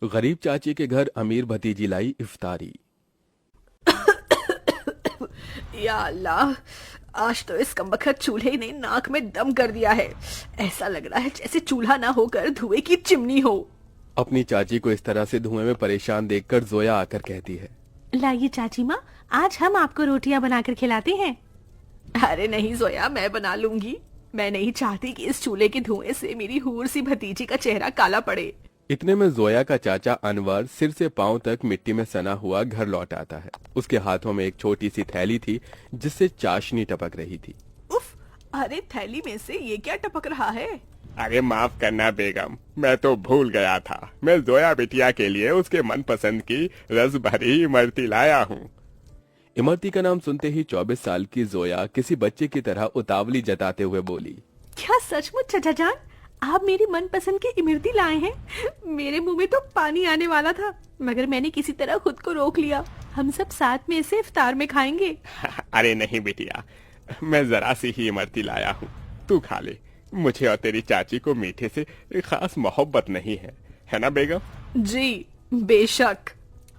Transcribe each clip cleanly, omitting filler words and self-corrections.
गरीब चाची के घर अमीर भतीजी लाई इफ्तारी। या अल्लाह, आज तो इस कमबख्त चूल्हे ने नाक में दम कर दिया है। ऐसा लग रहा है जैसे चूल्हा ना होकर धुएं की चिमनी हो। अपनी चाची को इस तरह से धुएं में परेशान देखकर जोया आकर कहती है, लाइए चाची माँ, आज हम आपको रोटियां बनाकर खिलाते हैं। अरे नहीं जोया, मैं बना लूंगी। मैं नहीं चाहती कि इस चूल्हे के धुएं से मेरी हूर सी भतीजी का चेहरा काला पड़े। इतने में जोया का चाचा अनवर सिर से पांव तक मिट्टी में सना हुआ घर लौट आता है। उसके हाथों में एक छोटी सी थैली थी जिससे चाशनी टपक रही थी। उफ, अरे थैली में से ये क्या टपक रहा है? अरे माफ करना बेगम, मैं तो भूल गया था। मैं जोया बिटिया के लिए उसके मनपसंद की रस भरी इमरती लाया हूँ। इमरती का नाम सुनते ही 24 साल की जोया किसी बच्चे की तरह उतावली जताते हुए बोली, क्या सचमुच चाचा जान, आप मेरी मनपसंद की इमरती लाए हैं? मेरे मुंह में तो पानी आने वाला था, मगर मैंने किसी तरह खुद को रोक लिया। हम सब साथ में इसे इफ्तार में खाएंगे। अरे नहीं बिटिया, मैं जरा सी ही इमरती लाया हूँ, तू खा ले। मुझे और तेरी चाची को मीठे से खास मोहब्बत नहीं है ना बेगम? जी बेशक।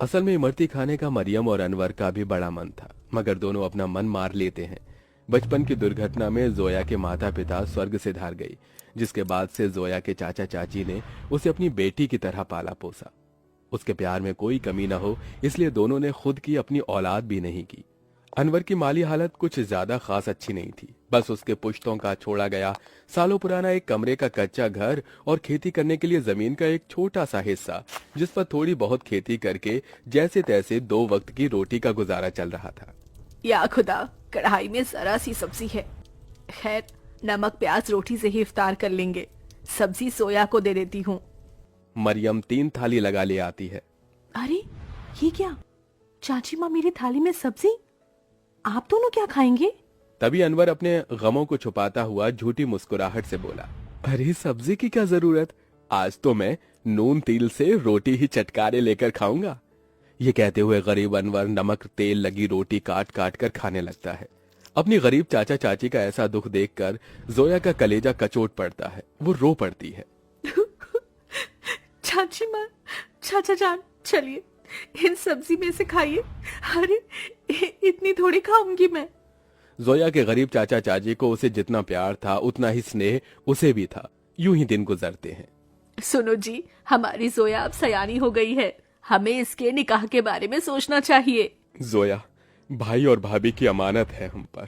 असल में इमरती खाने का मरियम और अनवर का भी बड़ा मन था, मगर दोनों अपना मन मार लेते हैं। बचपन की दुर्घटना में जोया के माता पिता स्वर्ग से धार गई, जिसके बाद से जोया के चाचा चाची ने उसे अपनी बेटी की तरह पाला पोसा। उसके प्यार में कोई कमी न हो, इसलिए दोनों ने खुद की अपनी औलाद भी नहीं की। अनवर की माली हालत कुछ ज्यादा खास अच्छी नहीं थी। बस उसके पुश्तों का छोड़ा गया सालों पुराना एक कमरे का कच्चा घर और खेती करने के लिए जमीन का एक छोटा सा हिस्सा, जिस पर थोड़ी बहुत खेती करके जैसे तैसे 2 वक्त की रोटी का गुजारा चल रहा था। या खुदा, कढ़ाई में जरा सी सब्जी है। खैर, नमक प्याज रोटी से ही इफ्तार कर लेंगे। सब्जी सोया को दे देती हूँ। मरियम 3 थाली लगा ले आती है। अरे ये क्या, चाची माँ मेरी थाली में सब्जी, आप दोनों क्या खाएंगे? तभी अनवर अपने गमों को छुपाता हुआ झूठी मुस्कुराहट से बोला, अरे सब्जी की क्या जरूरत, आज तो मैं नून तिल से रोटी ही चटकारे लेकर खाऊंगा। ये कहते हुए गरीब अनवर नमक तेल लगी रोटी काट काट कर खाने लगता है। अपनी गरीब चाचा चाची का ऐसा दुख देखकर जोया का कलेजा कचोट पड़ता है। वो रो पड़ती है। चाची माँ, चाचा जान, चलिए इन सब्जी में से खाइए। अरे इतनी थोड़ी खाऊंगी मैं। जोया के गरीब चाचा चाची को उसे जितना प्यार था उतना ही स्नेह उसे भी था। यूं ही दिन गुजरते हैं। सुनो जी, हमारी जोया अब सयानी हो गई है। हमें इसके निकाह के बारे में सोचना चाहिए। जोया, भाई और भाभी की अमानत है हम पर।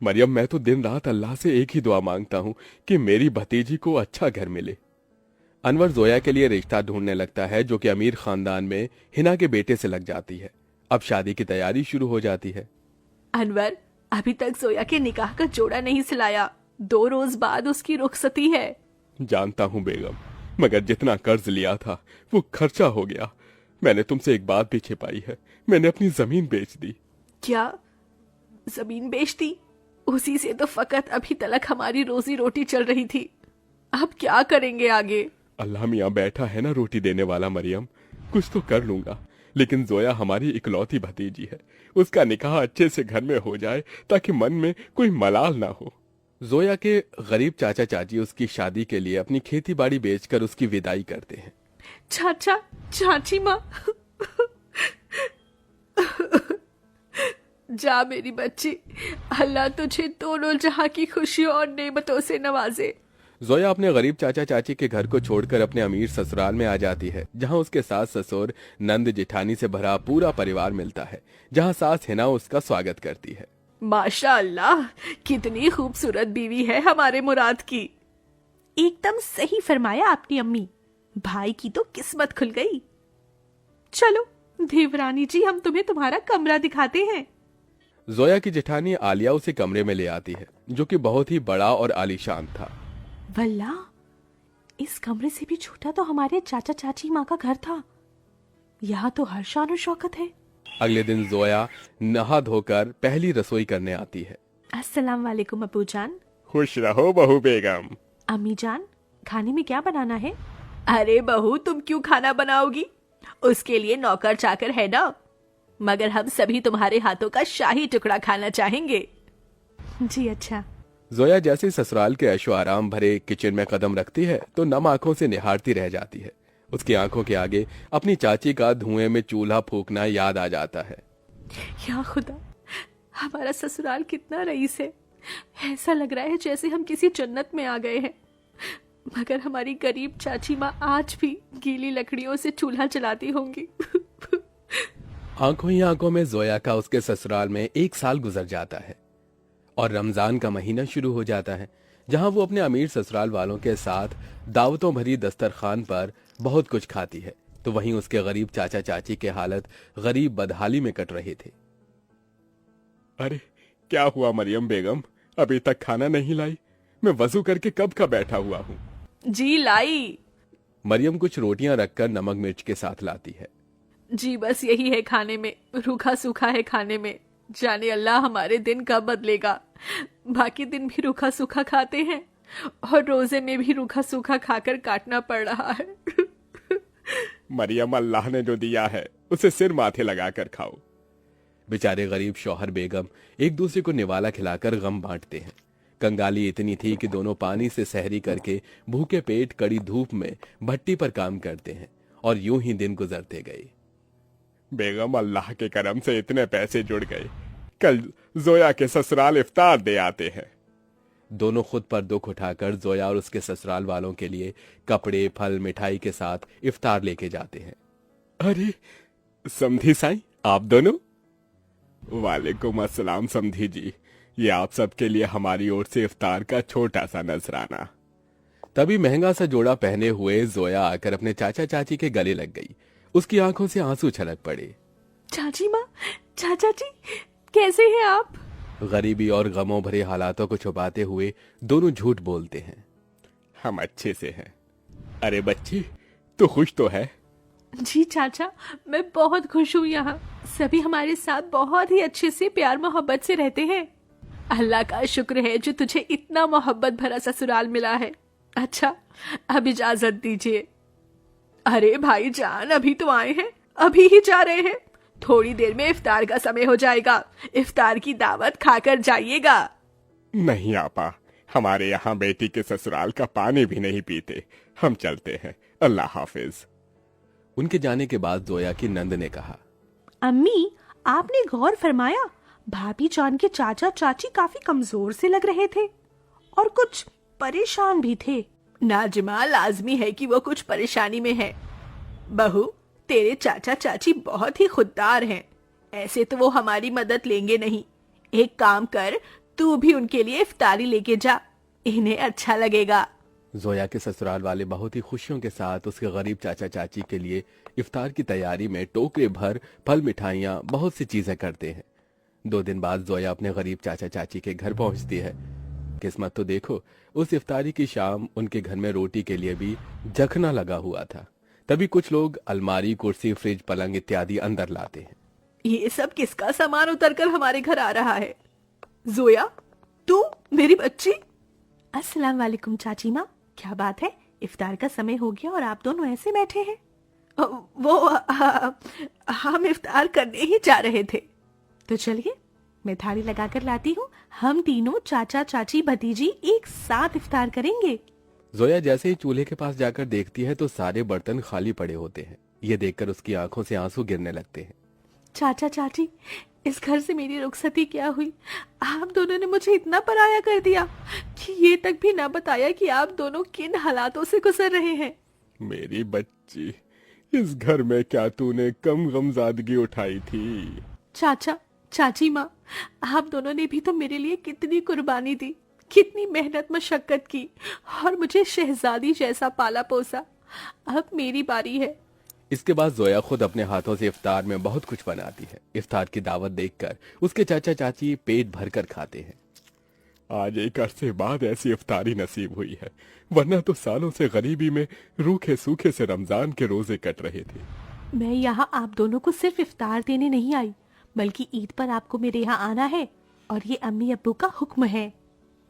मरियम, मैं तो दिन रात अल्लाह से एक ही दुआ मांगता हूँ कि मेरी भतीजी को अच्छा घर मिले। अनवर जोया के लिए रिश्ता ढूंढने लगता है, जो कि अमीर खानदान में हिना के बेटे से लग जाती है। अब शादी की तैयारी शुरू हो जाती है। अनवर, अभी तक जोया के निकाह का जोड़ा नहीं सिलाया। 2 रोज बाद उसकी रुखसती है। जानता हूँ बेगम, मगर जितना कर्ज लिया था वो खर्चा हो गया। मैंने तुमसे एक बात भी छिपाई है, मैंने अपनी जमीन बेच दी। क्या जमीन बेच दी? उसी से तो फकत अभी तक हमारी रोजी रोटी चल रही थी। अब क्या करेंगे आगे? अल्लाह मियाँ बैठा है ना रोटी देने वाला। मरियम, कुछ तो कर लूंगा, लेकिन जोया हमारी इकलौती भतीजी है। उसका निकाह अच्छे से घर में हो जाए ताकि मन में कोई मलाल ना हो। जोया के गरीब चाचा चाची उसकी शादी के लिए अपनी खेती बाड़ी बेचकर उसकी विदाई करते हैं। चाचा चाची माँ, जा मेरी बच्ची, अल्लाह तुझे दोनों जहां की खुशियों और नेमतों से नवाजे। जोया अपने गरीब चाचा चाची के घर को छोड़कर अपने अमीर ससुराल में आ जाती है, जहां उसके सास ससुर नंद जेठानी से भरा पूरा परिवार मिलता है, जहां सास हिना उसका स्वागत करती है। माशा अल्लाह, कितनी खूबसूरत बीवी है हमारे मुराद की। एकदम सही फरमाया आपने अम्मी, भाई की तो किस्मत खुल गई। चलो देवरानी जी, हम तुम्हें तुम्हारा कमरा दिखाते हैं। जोया की जेठानी आलिया उसे कमरे में ले आती है, जो कि बहुत ही बड़ा और आलीशान था। वल्ला, इस कमरे से भी छोटा तो हमारे चाचा चाची माँ का घर था। यहाँ तो हर शान और शौकत है। अगले दिन जोया नहा धोकर पहली रसोई करने आती है। अस्सलाम वालेकुम अबू जान। खुश रहो बहू बेगम। अम्मी जान, खाने में क्या बनाना है? अरे बहू, तुम क्यों खाना बनाओगी? उसके लिए नौकर चाकर है ना। मगर हम सभी तुम्हारे हाथों का शाही टुकड़ा खाना चाहेंगे। जी अच्छा। जोया जैसे ससुराल के ऐशो आराम भरे किचन में कदम रखती है तो नम आंखों से निहारती रह जाती है। उसकी आंखों के आगे अपनी चाची का धुएं में चूल्हा फूंकना याद आ जाता है। या खुदा, हमारा ससुराल कितना रईस है। ऐसा लग रहा है जैसे हम किसी जन्नत में आ गए हैं। मगर हमारी गरीब चाची माँ आज भी गीली लकड़ियों से चूल्हा जलाती होंगी। आंखों ही आंखों में जोया का उसके ससुराल में 1 साल गुजर जाता है और रमजान का महीना शुरू हो जाता है, जहां वो अपने अमीर ससुराल वालों के साथ दावतों भरी दस्तरखान पर बहुत कुछ खाती है, तो वहीं उसके गरीब चाचा चाची के हालत गरीब बदहाली में कट रहे थे। अरे क्या हुआ मरियम बेगम, अभी तक खाना नहीं लाई? मैं वजू करके कब का बैठा हुआ हूँ। जी लाई। मरियम कुछ रोटियां रखकर नमक मिर्च के साथ लाती है। जी बस यही है खाने में, रूखा सूखा है खाने में। जाने अल्लाह हमारे दिन कब बदलेगा। बाकी दिन भी रूखा सूखा खाते हैं और रोजे में भी रूखा सूखा खाकर काटना पड़ रहा है। मरियम, अल्लाह ने जो दिया है उसे सिर माथे लगाकर खाओ। बेचारे गरीब शौहर बेगम एक दूसरे को निवाला खिलाकर गम बांटते हैं। कंगाली इतनी थी कि दोनों पानी से सहरी करके भूखे पेट कड़ी धूप में भट्टी पर काम करते हैं और यूं ही दिन गुजरते गए। बेगम, अल्लाह के करम से इतने पैसे जुड़ गए, कल जोया के ससुराल इफ्तार दे आते हैं। दोनों खुद पर दुख उठाकर जोया और उसके ससुराल वालों के लिए कपड़े, फल, मिठाई के साथ इफ्तार लेके जाते हैं। अरे समधी साईं, आप दोनों? वालेकुम अस्सलाम समधी जी, ये आप सबके लिए हमारी ओर से इफ्तार का छोटा सा नजराना। तभी महंगा सा जोड़ा पहने हुए जोया आकर अपने चाचा चाची के गले लग गई। उसकी आंखों से आंसू छलक पड़े। चाची माँ, चाचा जी, कैसे हैं आप? गरीबी और गमों भरे हालातों को छुपाते हुए दोनों झूठ बोलते हैं। हम अच्छे से हैं। अरे बच्ची, तू खुश तो है? जी चाचा, मैं बहुत खुश हूँ। यहाँ सभी हमारे साथ बहुत ही अच्छे से प्यार मोहब्बत से रहते हैं। अल्लाह का शुक्र है जो तुझे इतना मोहब्बत भरा ससुराल मिला है। अच्छा, अब इजाजत दीजिए। अरे भाईजान, अभी तो आए हैं, अभी ही जा रहे हैं। थोड़ी देर में इफ्तार का समय हो जाएगा। इफ्तार की दावत खाकर जाइएगा। नहीं आपा, हमारे यहाँ बेटी के ससुराल का पानी भी नहीं पीते। हम चलते हैं, अल्लाह हाफिज। उनके जाने के बाद जोया की नंद ने कहा, अम्मी, आपने गौर फरमाया भाभी जान के चाचा चाची काफी कमजोर से लग रहे थे और कुछ परेशान भी थे। नाजिमा, लाजमी है कि वो कुछ परेशानी में है। बहू, तेरे चाचा चाची बहुत ही खुददार हैं। ऐसे तो वो हमारी मदद लेंगे नहीं। एक काम कर, तू भी उनके लिए इफ्तारी लेके जा, इन्हें अच्छा लगेगा। जोया के ससुराल वाले बहुत ही खुशियों के साथ उसके गरीब चाचा चाची के लिए इफ्तार की तैयारी में टोकरे भर फल, मिठाइयाँ, बहुत सी चीजें करते हैं। 2 दिन बाद जोया अपने गरीब चाचा चाची के घर पहुंचती है। किस्मत तो देखो, उस इफ्तारी की शाम उनके घर में रोटी के लिए भी जखना लगा हुआ था। तभी कुछ लोग अलमारी, कुर्सी, फ्रिज, पलंग इत्यादि अंदर लाते हैं। ये सब किसका सामान उतरकर हमारे घर आ रहा है? जोया, तू मेरी बच्ची? अस्सलाम वालेकुम चाची माँ, क्या बात है? इफ्तार का समय हो गया और आप दोनों ऐसे बैठे हैं? हम इफ्तार करने ही जा रहे थे। तो चलिए, मैं थाली लगाकर लाती हूँ। हम तीनों चाचा चाची भतीजी एक साथ इफ्तार करेंगे। जोया जैसे ही चूल्हे के पास जाकर देखती है तो सारे बर्तन खाली पड़े होते हैं। ये देखकर उसकी आंखों से आंसू गिरने लगते हैं। चाचा चाची, इस घर से मेरी रुखसती क्या हुई? आप दोनों ने मुझे इतना पराया कर दिया कि ये तक भी ना बताया कि आप दोनों किन हालातों से गुजर रहे हैं। मेरी बच्ची, इस घर में क्या तूने कम गमजादगी उठाई थी? चाचा चाची माँ, आप दोनों ने भी तो मेरे लिए कितनी कुर्बानी दी, कितनी मेहनत मशक्कत की और मुझे शहजादी जैसा पाला पोसा। अब मेरी बारी है। इसके बाद जोया खुद अपने हाथों से इफ्तार में बहुत कुछ बनाती है। इफ्तार की दावत देखकर उसके चाचा चाची पेट भरकर खाते हैं। आज एक अरसे बाद ऐसी इफ्तारी नसीब हुई है, वरना तो सालों से गरीबी में रूखे सूखे से रमजान के रोजे कट रहे थे। मैं यहाँ आप दोनों को सिर्फ इफ्तार देने नहीं आई, बल्कि ईद पर आपको मेरे यहाँ आना है और ये अम्मी अब्बू का हुक्म है।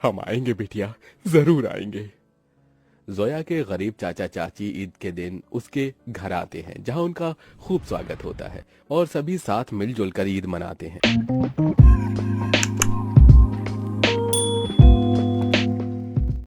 हम आएंगे बिटिया, जरूर आएंगे। जोया के गरीब चाचा चाची ईद के दिन उसके घर आते हैं, जहां उनका खूब स्वागत होता है और सभी साथ मिलजुल कर ईद मनाते हैं।